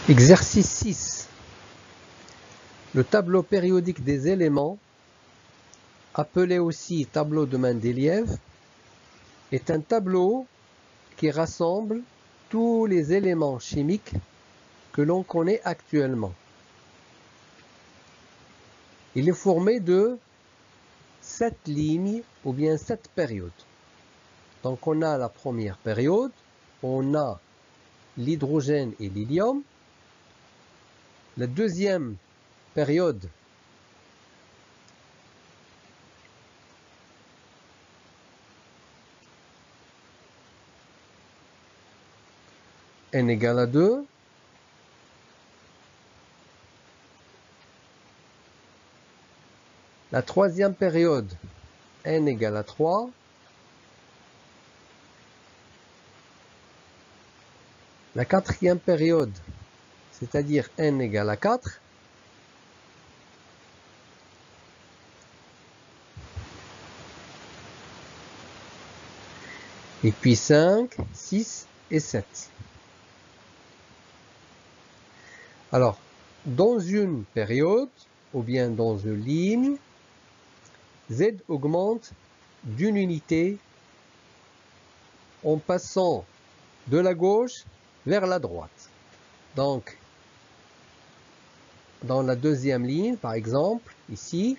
Exercice 6. Le tableau périodique des éléments, appelé aussi tableau de Mendeleïev, est un tableau qui rassemble tous les éléments chimiques que l'on connaît actuellement. Il est formé de 7 lignes ou bien 7 périodes. Donc on a la première période, on a l'hydrogène et l'hélium. La deuxième période, n égale à 2. La troisième période, n égale à 3. La quatrième période, c'est-à-dire n égale à 4. Et puis 5, 6 et 7. Alors, dans une période, ou bien dans une ligne, Z augmente d'une unité en passant de la gauche vers la droite. Donc, dans la deuxième ligne, par exemple, ici,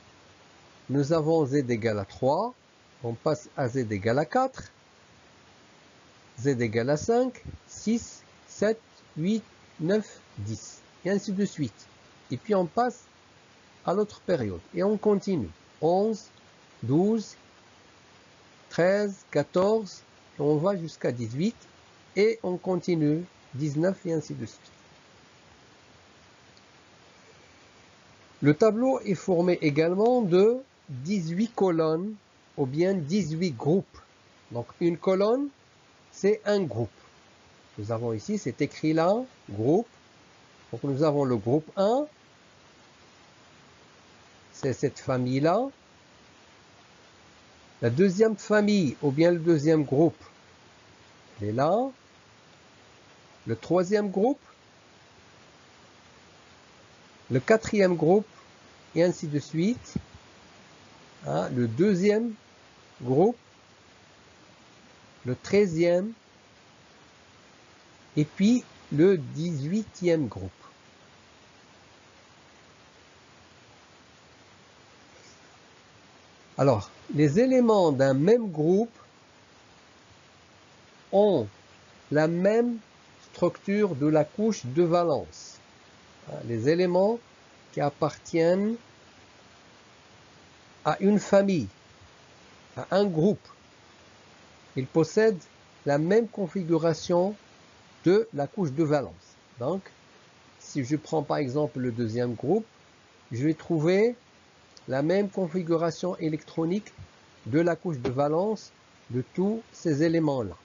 nous avons Z égale à 3, on passe à Z égale à 4, Z égale à 5, 6, 7, 8, 9, 10, et ainsi de suite. Et puis on passe à l'autre période, et on continue. 11, 12, 13, 14, et on va jusqu'à 18, et on continue 19, et ainsi de suite. Le tableau est formé également de 18 colonnes, ou bien 18 groupes. Donc une colonne, c'est un groupe. Nous avons ici, c'est écrit là, groupe. Donc nous avons le groupe 1, c'est cette famille-là. La deuxième famille, ou bien le deuxième groupe, elle est là. Le troisième groupe, le quatrième groupe, et ainsi de suite. Le deuxième groupe, le 13e, et puis le 18e groupe. Alors, les éléments d'un même groupe ont la même structure de la couche de valence. Les éléments qui appartiennent à une famille, à un groupe, ils possèdent la même configuration de la couche de valence. Donc, si je prends par exemple le deuxième groupe, je vais trouver la même configuration électronique de la couche de valence de tous ces éléments-là.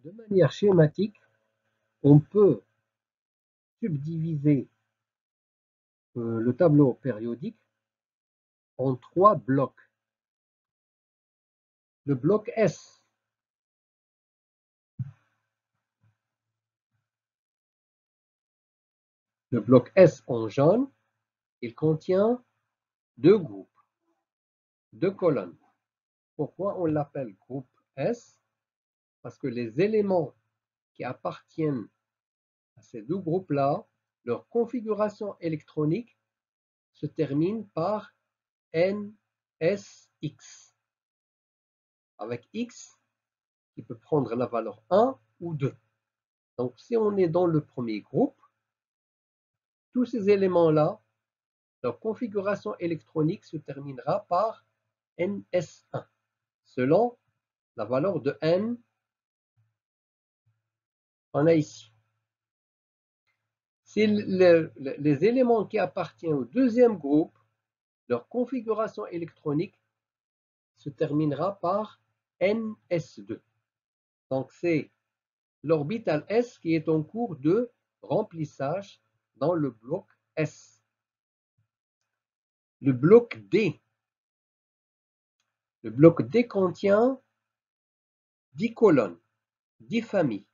De manière schématique, on peut subdiviser le tableau périodique en 3 blocs. Le bloc S. Le bloc S en jaune, il contient 2 groupes, 2 colonnes. Pourquoi on l'appelle groupe S? Parce que les éléments qui appartiennent à ces 2 groupes-là, leur configuration électronique se termine par NSX, avec X qui peut prendre la valeur 1 ou 2. Donc si on est dans le premier groupe, tous ces éléments-là, leur configuration électronique se terminera par NS1, selon la valeur de N qu'on a ici. Si les éléments qui appartiennent au deuxième groupe, leur configuration électronique se terminera par NS2. Donc c'est l'orbital S qui est en cours de remplissage dans le bloc S. Le bloc D. Le bloc D contient 10 colonnes, 10 familles.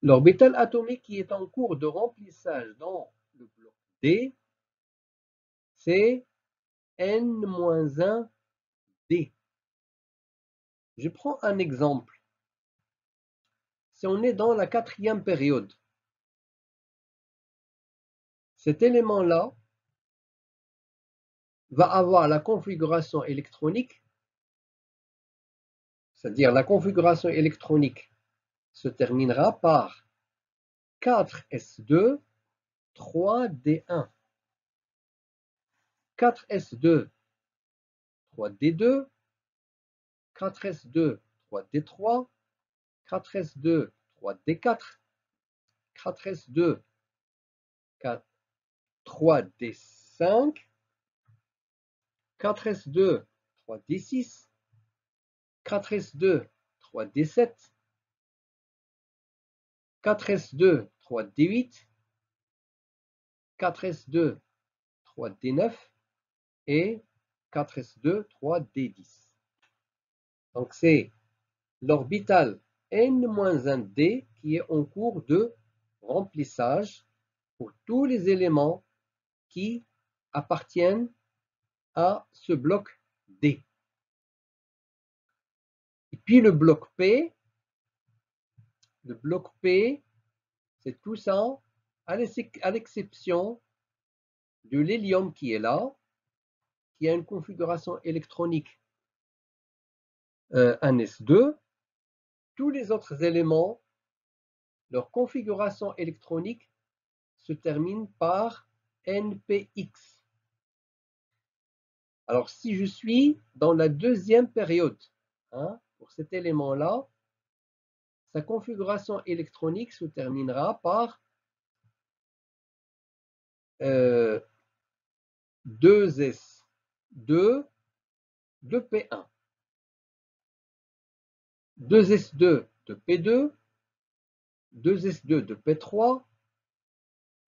L'orbital atomique qui est en cours de remplissage dans le bloc D, c'est n-1 D. Je prends un exemple. Si on est dans la 4e période, cet élément-là va avoir la configuration électronique, c'est-à-dire la configuration électronique se terminera par 4s2, 3d1. 4s2, 3d2, 4s2, 3d3, 4s2, 3d4, 4s2, 3d5, 4s2, 3d6, 4s2, 3d7, 4s2, 3d8, 4s2, 3d9 et 4s2, 3d10. Donc c'est l'orbital n-1d qui est en cours de remplissage pour tous les éléments qui appartiennent à ce bloc D. Et puis le bloc P, c'est tout ça, à l'exception de l'hélium qui est là, qui a une configuration électronique 1s2. Tous les autres éléments, leur configuration électronique se termine par NPX. Alors, si je suis dans la 2e période, pour cet élément-là, sa configuration électronique se terminera par 2s2 de P1, 2s2 de P2, 2s2 de P3,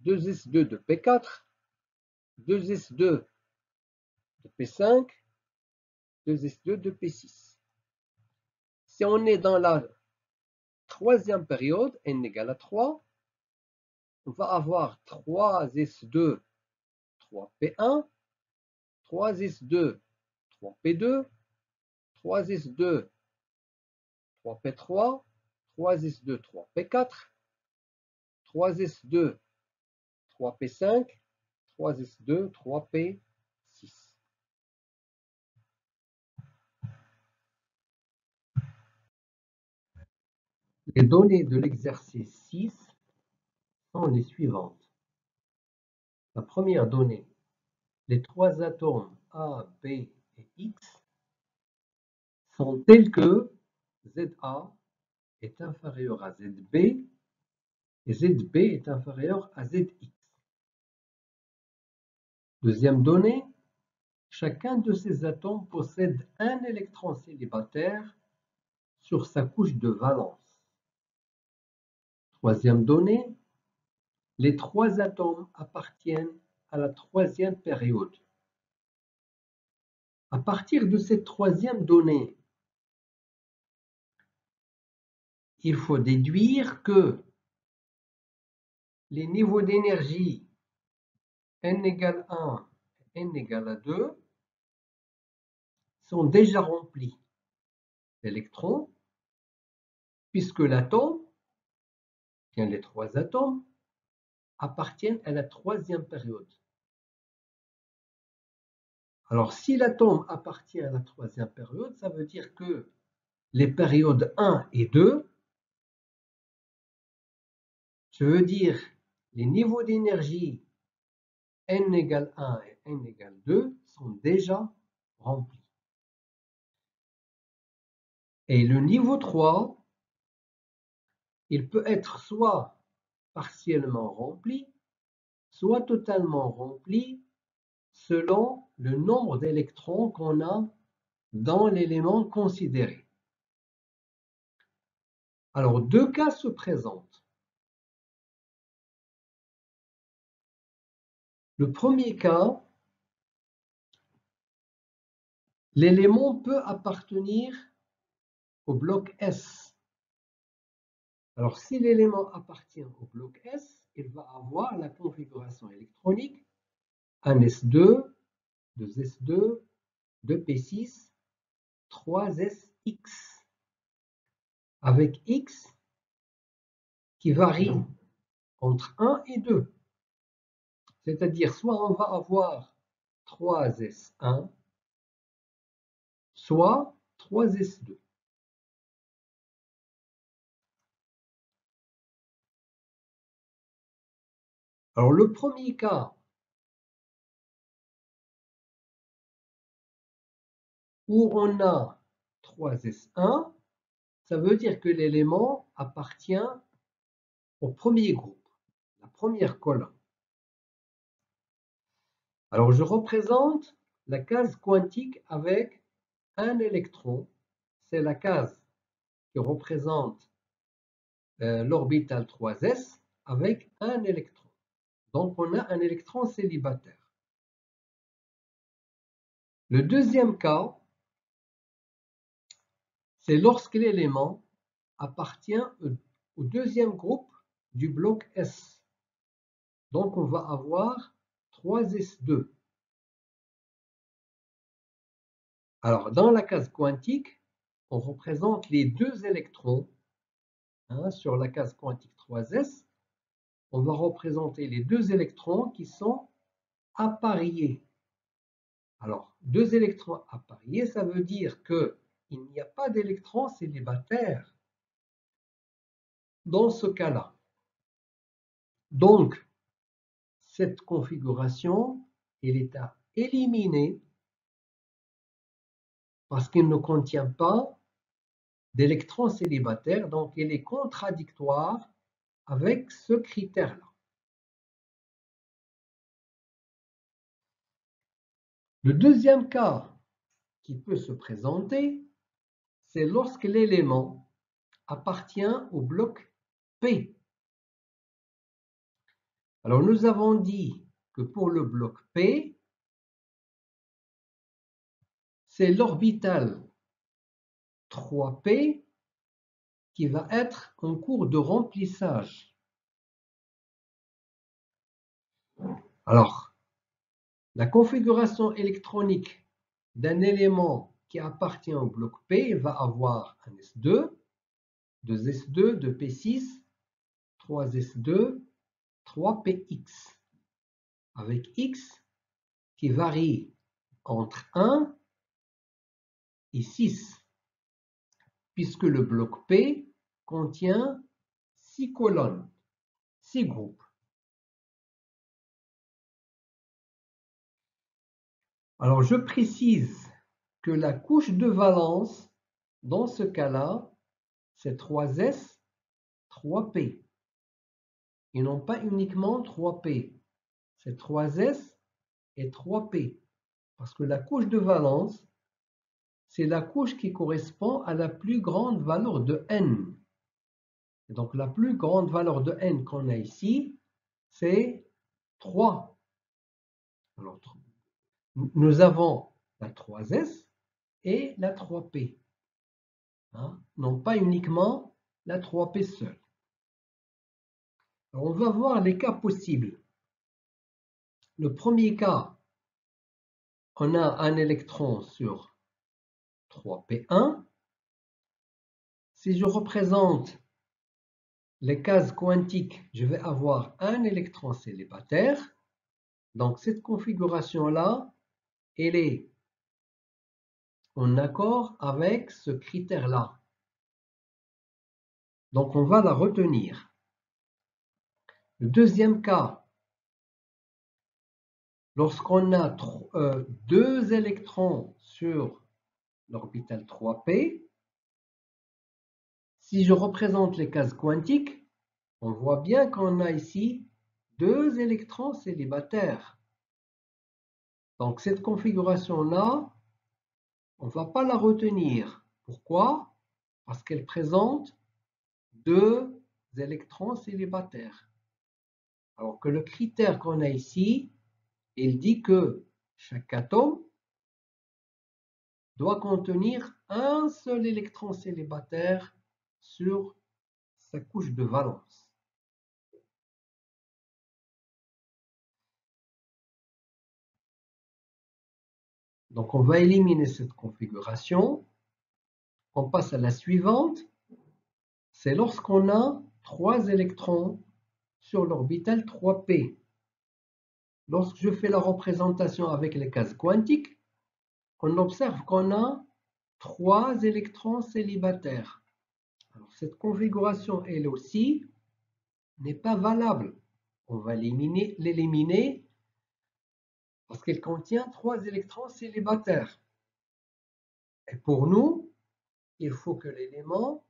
2s2 de P4, 2s2 de P5, 2s2 de P6. Si on est dans la 3e période, n égale à 3, on va avoir 3s2, 3p1, 3s2, 3p2, 3s2, 3p3, 3s2, 3p4, 3s2, 3p5, 3s2, 3p6. Les données de l'exercice 6 sont les suivantes. La première donnée, les 3 atomes A, B et X sont tels que ZA est inférieur à ZB et ZB est inférieur à ZX. Deuxième donnée, chacun de ces atomes possède un électron célibataire sur sa couche de valence. Troisième donnée, les 3 atomes appartiennent à la 3e période. À partir de cette 3e donnée, il faut déduire que les niveaux d'énergie n égale 1 et n égale à 2 sont déjà remplis d'électrons, puisque l'atome, bien les 3 atomes, appartiennent à la 3e période. Alors, si l'atome appartient à la 3e période, ça veut dire que les périodes 1 et 2, je veux dire les niveaux d'énergie n égale 1 et n égale 2 sont déjà remplis. Et le niveau 3, il peut être soit partiellement rempli, soit totalement rempli selon le nombre d'électrons qu'on a dans l'élément considéré. Alors, 2 cas se présentent. Le premier cas, L'élément peut appartenir au bloc S. Alors, si l'élément appartient au bloc S, il va avoir la configuration électronique 1s2, 2s2, 2p6, 3sx, avec x qui varie entre 1 et 2. C'est-à-dire, soit on va avoir 3s1, soit 3s2. Alors, le premier cas où on a 3s1, ça veut dire que l'élément appartient au premier groupe, la première colonne. Alors, je représente la case quantique avec un électron. C'est la case qui représente l'orbital 3s avec un électron. Donc, on a un électron célibataire. Le deuxième cas, c'est lorsque l'élément appartient au deuxième groupe du bloc S. Donc, on va avoir 3s2. Alors, dans la case quantique, on représente les deux électrons. Sur la case quantique 3s, on va représenter les deux électrons qui sont appariés. Alors, deux électrons appariés, ça veut dire qu'il n'y a pas d'électrons célibataires dans ce cas-là. Donc, cette configuration, elle est à éliminer parce qu'il ne contient pas d'électrons célibataires, donc elle est contradictoire avec ce critère-là. Le deuxième cas qui peut se présenter, c'est lorsque l'élément appartient au bloc P. Alors, nous avons dit que pour le bloc P, c'est l'orbital 3p qui va être en cours de remplissage. Alors, la configuration électronique d'un élément qui appartient au bloc P va avoir un S2, 2s2, 2p6, 3s2, 3px, avec x qui varie entre 1 et 6, puisque le bloc P contient 6 colonnes, 6 groupes. Alors, je précise que la couche de valence, dans ce cas-là, c'est 3s, 3p. Et non pas uniquement 3p. C'est 3s et 3p. Parce que la couche de valence, c'est la couche qui correspond à la plus grande valeur de n. Et donc, la plus grande valeur de n qu'on a ici, c'est 3. Alors, nous avons la 3s et la 3p. Non pas uniquement la 3p seule. Alors, on va voir les cas possibles. Le premier cas, on a un électron sur 3p1. Si je représente les cases quantiques, je vais avoir un électron célibataire. Donc, cette configuration-là, elle est en accord avec ce critère-là. Donc, on va la retenir. Le deuxième cas, lorsqu'on a deux électrons sur l'orbital 3p, si je représente les cases quantiques, on voit bien qu'on a ici deux électrons célibataires. Donc cette configuration-là, on ne va pas la retenir. Pourquoi? Parce qu'elle présente deux électrons célibataires. Alors que le critère qu'on a ici, il dit que chaque atome doit contenir un seul électron célibataire sur sa couche de valence. Donc, on va éliminer cette configuration. On passe à la suivante. C'est lorsqu'on a 3 électrons sur l'orbital 3p. Lorsque je fais la représentation avec les cases quantiques, on observe qu'on a 3 électrons célibataires. Alors, cette configuration, elle aussi, n'est pas valable. On va l'éliminer parce qu'elle contient 3 électrons célibataires. Et pour nous, il faut que l'élément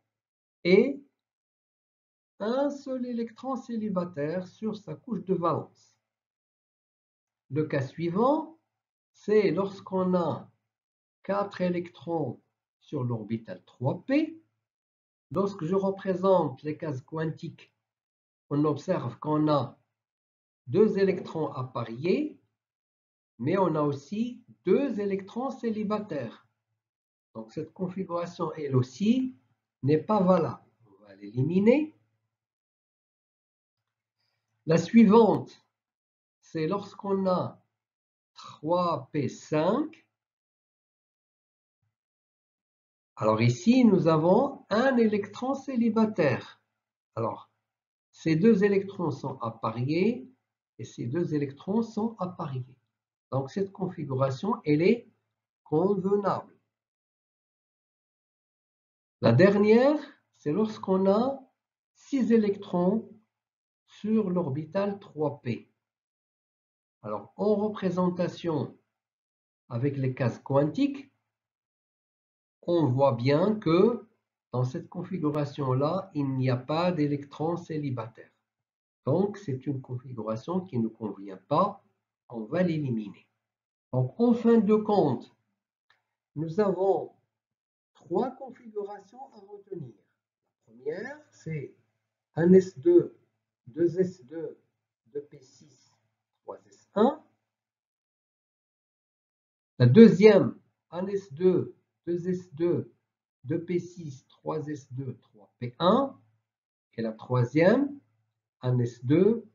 ait un seul électron célibataire sur sa couche de valence. Le cas suivant, c'est lorsqu'on a 4 électrons sur l'orbital 3p. Lorsque je représente les cases quantiques, on observe qu'on a 2 électrons appariés, mais on a aussi 2 électrons célibataires. Donc cette configuration, elle aussi, n'est pas valable. On va l'éliminer. La suivante, c'est lorsqu'on a 3p5. Alors ici, nous avons un électron célibataire. Alors, ces 2 électrons sont appariés et ces 2 électrons sont appariés. Donc cette configuration, elle est convenable. La dernière, c'est lorsqu'on a 6 électrons sur l'orbital 3p. Alors, en représentation avec les cases quantiques, on voit bien que dans cette configuration-là, il n'y a pas d'électrons célibataires. Donc, c'est une configuration qui ne convient pas. On va l'éliminer. Donc, en fin de compte, nous avons 3 configurations à retenir. La première, c'est 1s2, 2s2, 2p6, 3s1. La deuxième, 1s2, 2s2, 2p6, 3s2, 3p1. Et la troisième, 1s2,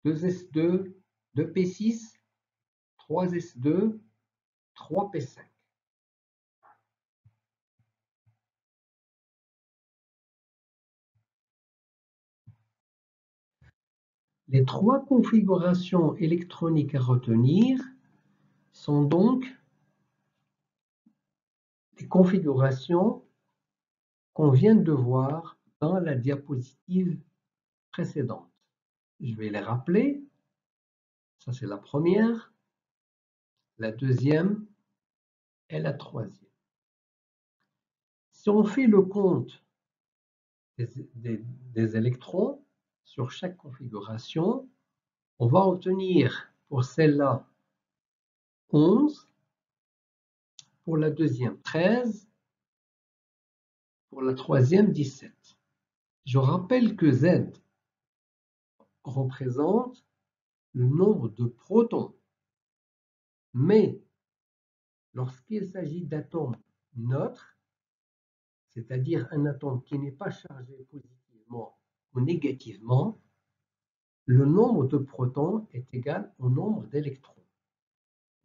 2s2, 2p6, 3s2, 3p5. Les 3 configurations électroniques à retenir sont donc les configurations qu'on vient de voir dans la diapositive précédente. Je vais les rappeler. Ça, c'est la première, la deuxième et la troisième. Si on fait le compte des électrons sur chaque configuration, on va obtenir pour celle-là 11, pour la deuxième 13, pour la troisième 17. Je rappelle que Z représente le nombre de protons, mais lorsqu'il s'agit d'atomes neutres, c'est-à-dire un atome qui n'est pas chargé positivement ou négativement, le nombre de protons est égal au nombre d'électrons.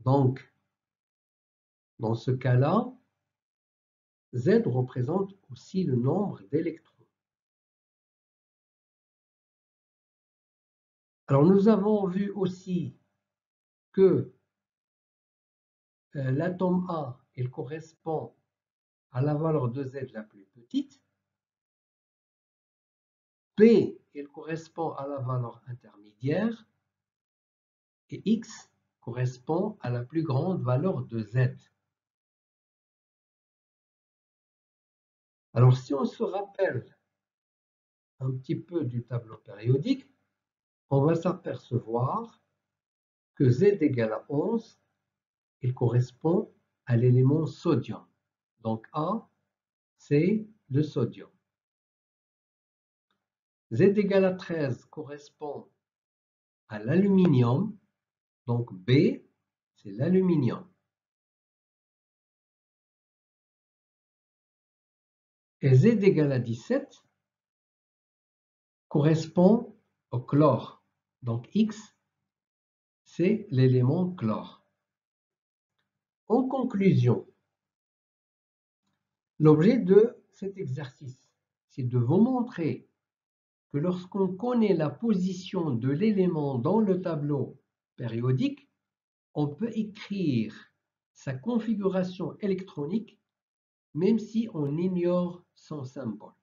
Donc, dans ce cas-là, Z représente aussi le nombre d'électrons. Alors, nous avons vu aussi que l'atome A, il correspond à la valeur de Z la plus petite. P, il correspond à la valeur intermédiaire. Et X correspond à la plus grande valeur de Z. Alors, si on se rappelle un petit peu du tableau périodique, on va s'apercevoir que Z égale à 11, il correspond à l'élément sodium. Donc A, c'est le sodium. Z égale à 13 correspond à l'aluminium. Donc B, c'est l'aluminium. Et Z égale à 17 correspond au chlore. Donc X, c'est l'élément chlore. En conclusion, l'objet de cet exercice, c'est de vous montrer que lorsqu'on connaît la position de l'élément dans le tableau périodique, on peut écrire sa configuration électronique même si on ignore son symbole.